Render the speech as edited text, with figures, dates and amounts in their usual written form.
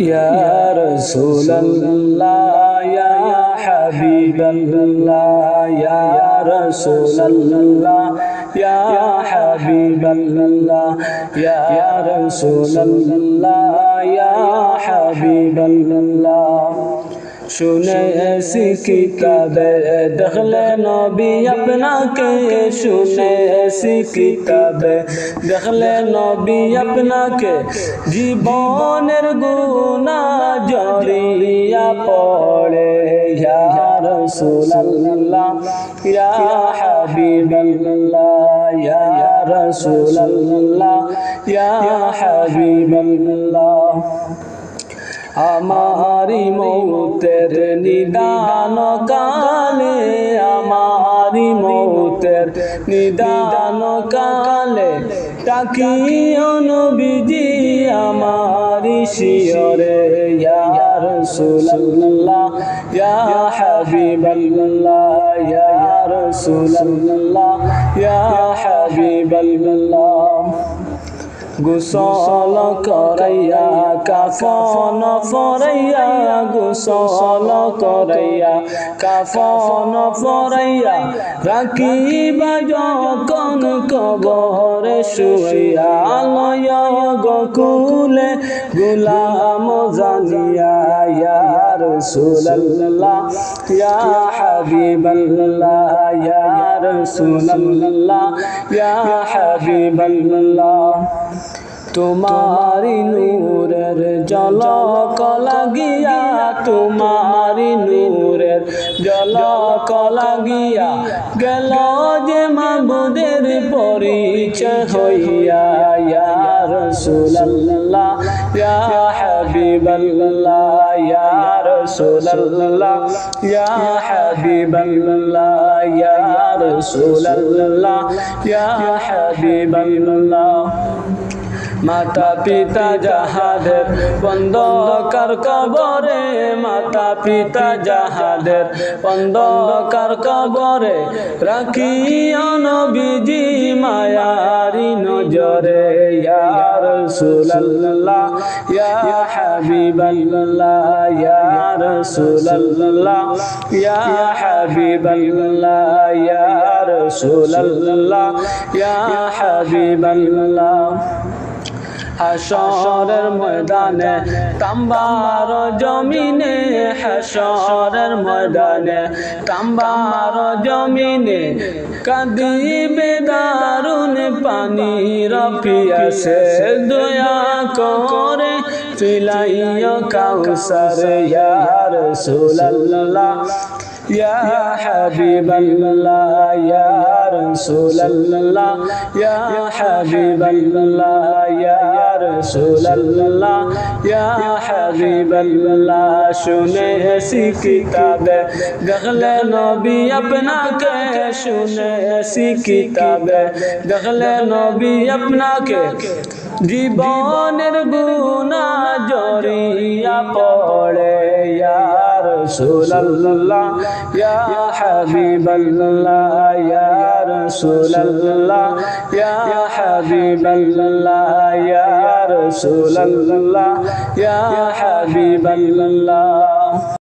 يا رسول الله يا حبيب الله يا رسول الله يا حبيب الله يا رسول الله يا حبيب الله শুনেছি কিতাবে দেখলে নবী আপনাকে শুনেছি কিতাবে দেখলে নবী আপনাকে জীবনের গুনাহ জড়িয়া পড়ে ইয়া রাসূলুল্লাহ ইয়া হাবিবাল্লাহ ইয়া রাসূলুল্লাহ ইয়া হাবিবাল্লাহ আমারি মৌতের নিদান কালে আমারি মৌতের নিদান কালে তাকিও নবীজি আমারি শিয়রে ইয়া রাসূলুল্লাহ ইয়া হাবিবাল্লাহ ইয়া রাসূলুল্লাহ ইয়া হাবিবাল্লাহ গোসল করাইয়া কাফন পরাইয়া গোসল করাইয়া কাফন পরাইয়া রাখিবা যখন কবরে শুইয়া লয় গকুলে গোলাম জানিয়া ইয়া রাসূলুল্লাহ ইয়া হাবিবাল্লাহ ইয়া রাসূলুল্লাহ ইয়া হাবিবাল্লাহ তোমারি নূরের ঝলক লাগিয়া তোমারি নূরের ঝলক লাগিয়া গেল যে মাবুদের পরিচয় হইয়া ইয়া রাসূলুল্লাহ ইয়া হাবিবাল্লাহ ইয়া রাসূলুল্লাহ ইয়া হাবিবাল্লাহ ইয়া রাসূলুল্লাহ ইয়া হাবিবাল্লাহ মাতা পিতা যাহাদের অন্ধকার কবরে মাতা পিতা যাহাদের অন্ধকার কবরে রাখিও নবীজি মায়ারি নজরে ইয়া রাসূলুল্লাহ ইয়া হাবিবাল্লাহ ইয়া রাসূলুল্লাহ ইয়া হাবিবাল্লাহ ইয়া রাসূলুল্লাহ ইয়া হাবিবাল্লাহ হাশরের ময়দানে তাম্বার জমিনে হাশরের ময়দানে তাম্বার জমিনে কাঁদিবে দারুণ পানির পিয়াসে দয়া করে পিলাইও কাউসার ইয়া রাসূলুল্লাহ ইয়া হাবিবাল্লাহ ইয়া রাসূলুল্লাহ ইয়া হাবিবাল্লাহ ইয়া রাসূলুল্লাহ ইয়া হাবিবাল্লাহ শুনেছি কিতাবে দেখলে নবী আপনাকে শুনেছি কিতাবে দেখলে নবী আপনাকে জীবনের গুনাহ জড়িয়া পড়ে ইয়া রাসূলুল্লাহ ইয়া হাবিবাল্লাহ ইয়া রাসূলুল্লাহ ইয়া হাবিবাল্লাহ ইয়া রাসূলুল্লাহ ইয়া হাবিবাল্লাহ